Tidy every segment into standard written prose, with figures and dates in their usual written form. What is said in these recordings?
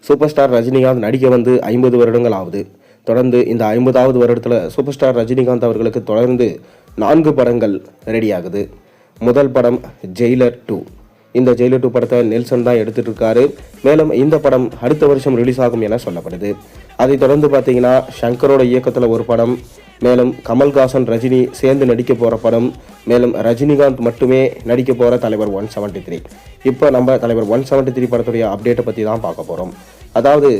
Super star Rajinikanth நடிக்க வந்து 50 வருடங்கள் ஆகுது. தொடர்ந்து இந்த 50வது வருடத்தில் சூப்பர் ஸ்டார் ரஜினிகாந்த் அவர்களுக்கு தொடர்ந்து 4 படங்கள் ரெடி ஆகுது. முதல் படம் ஜெயிலர் 2. இந்த ஜெயிலர் 2 படத்தை நெல்சன் தான் எடுத்துட்டு இருக்காரு. மேலும் இந்த படம் அடுத்த வருஷம் ரிலீஸ் ஆகும் என சொல்லப்படுது. அதை தொடர்ந்து பார்த்தீங்கன்னா ஷங்கரோட இயக்கத்தில் ஒரு படம், மேலும் கமல்ஹாசன் ரஜினி சேர்ந்து நடிக்க போகிற படம், மேலும் ரஜினிகாந்த் மட்டுமே நடிக்க போகிற தலைவர் 173. இப்போ நம்ம தலைவர் 173 படத்துடைய அப்டேட்டை பற்றி தான் பார்க்க போகிறோம். அதாவது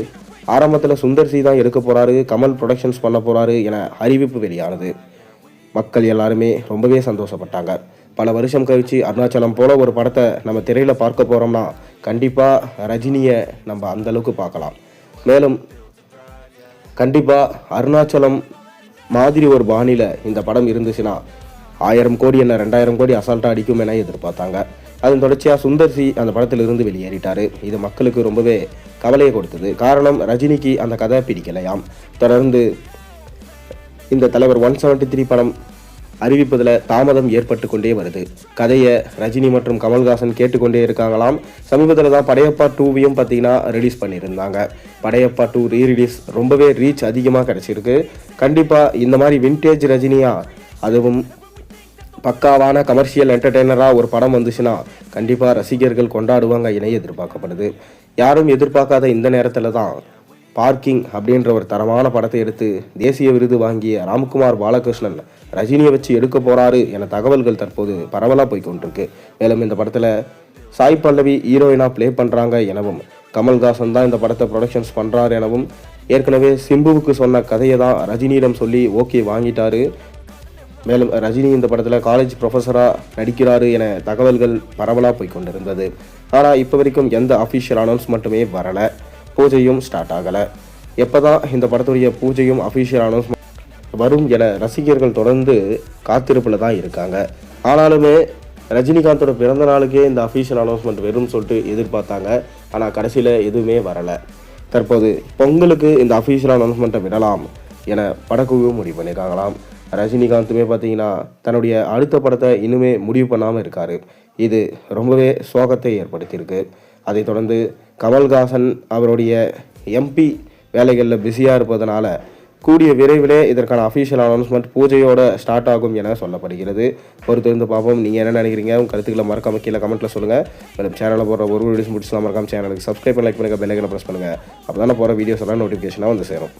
ஆரம்பத்தில் சுந்தர் சி தான் எடுக்க போகிறாரு, கமல் ப்ரொடக்ஷன்ஸ் பண்ண போகிறாரு என அறிவிப்பு வெளியானது. மக்கள் எல்லாருமே ரொம்பவே சந்தோஷப்பட்டாங்க. பல வருஷம் கழித்து அருணாச்சலம் போல ஒரு படத்தை நம்ம திரையில் பார்க்க போகிறோம்னா கண்டிப்பாக ரஜினியை நம்ம அந்தளவுக்கு பார்க்கலாம். மேலும் கண்டிப்பாக அருணாச்சலம் மாதிரி ஒரு பாணியில் இந்த படம் இருந்துச்சுன்னா 1000 கோடி என்ன 2000 கோடி அசால்ட்டாக அடிக்கும் என எதிர்பார்த்தாங்க. அதன் தொடர்ச்சியாக சுந்தர் சி அந்த படத்திலிருந்து வெளியேறிட்டார். இது மக்களுக்கு ரொம்பவே கவலையை கொடுத்தது. காரணம், ரஜினிக்கு அந்த கதை பிடிக்கலையாம். தொடர்ந்து இந்த தலைவர் 173 படம் அறிவிப்பதில் தாமதம் ஏற்பட்டு கொண்டே வருது. கதையை ரஜினி மற்றும் கமல்ஹாசன் கேட்டுக்கொண்டே இருக்காங்களாம். சமீபத்தில் தான் படையப்பா 2வையும் பார்த்தீங்கன்னா ரிலீஸ் பண்ணியிருந்தாங்க. படையப்பா 2 ரீரிலீஸ் ரொம்பவே ரீச் அதிகமாக கிடச்சிருக்கு. கண்டிப்பாக இந்த மாதிரி வின்டேஜ் ரஜினியா, அதுவும் பக்காவான கமர்ஷியல் என்டர்டெய்னராக ஒரு படம் வந்துச்சுன்னா கண்டிப்பாக ரசிகர்கள் கொண்டாடுவாங்க என எதிர்பார்க்கப்படுது. யாரும் எதிர்பார்க்காத இந்த நேரத்தில் தான் பார்க்கிங் அப்படின்ற ஒரு தரமான படத்தை எடுத்து தேசிய விருது வாங்கிய ராம்குமார் பாலகிருஷ்ணன் ரஜினியை வச்சு எடுக்க போகிறாரு என தகவல்கள் தற்போது பரவலாக போய்கொண்டிருக்கு. மேலும் இந்த படத்தில் சாய் பல்லவி ஹீரோயினாக ப்ளே பண்ணுறாங்க எனவும், கமல்ஹாசன் தான் இந்த படத்தை ப்ரொடக்ஷன்ஸ் பண்ணுறாரு எனவும், ஏற்கனவே சிம்புவுக்கு சொன்ன கதையை தான் ரஜினியிடம் சொல்லி ஓகே வாங்கிட்டாரு. மேலும் ரஜினி இந்த படத்தில் காலேஜ் ப்ரொஃபஸராக நடிக்கிறாரு என தகவல்கள் பரவலாக போய்கொண்டிருந்தது. ஆனால் இப்போ வரைக்கும் எந்த அஃபிஷியல் அனௌன்ஸ்மெண்ட்டுமே வரலை, பூஜையும் ஸ்டார்ட் ஆகலை. எப்போ தான் இந்த படத்துடைய பூஜையும் அஃபிஷியல் அனௌன்ஸ்மெண்ட் வரும் என ரசிகர்கள் தொடர்ந்து காத்திருப்பில் தான் இருக்காங்க. ஆனாலுமே ரஜினிகாந்தோட பிறந்த நாளுக்கே இந்த அஃபிஷியல் அனௌன்ஸ்மெண்ட் வரும்னு சொல்லிட்டு எதிர்பார்த்தாங்க. ஆனால் கடைசியில் எதுவுமே வரலை. தற்போது பொங்கலுக்கு இந்த அஃபிஷியல் அனௌன்ஸ்மெண்ட்டை விடலாம் என படக்குழுவும் முடிவு பண்ணியிருக்காங்களாம். ரஜினிகாந்துமே பார்த்தீங்கன்னா தன்னுடைய அடுத்த படத்தை இன்னுமே முடிவு பண்ணாமல் இருக்கார். இது ரொம்பவே சோகத்தை ஏற்படுத்தியிருக்கு. அதைத் தொடர்ந்து கமல்ஹாசன் அவருடைய எம்பி வேலைகளில் பிஸியாக இருப்பதனால கூடிய விரைவிலே இதற்கான அஃபிஷியல் அனௌன்ஸ்மெண்ட் பூஜையோட ஸ்டார்ட் ஆகும் என சொல்லப்படுகிறது. பொறுத்திருந்து பார்ப்போம். நீங்கள் என்ன நினைக்கிறீங்க? உங்கள் கருத்துக்களை மறக்காம கீழே கமெண்ட்டில் சொல்லுங்கள். மேலும் சேனலில் போகிற ஒரு வீடியோஸ் முடிச்சுலாம் மறக்காம சேனலுக்கு சப்ஸ்கிரைப் பண்ணி லைக் பண்ணுங்கள், பெல் ஐக்கனை ப்ரெஸ் பண்ணுங்கள். அப்போ தானே போகிற வீடியோஸ் எல்லாம் நோட்டிஃபிகேஷனாக வந்து சேரும்.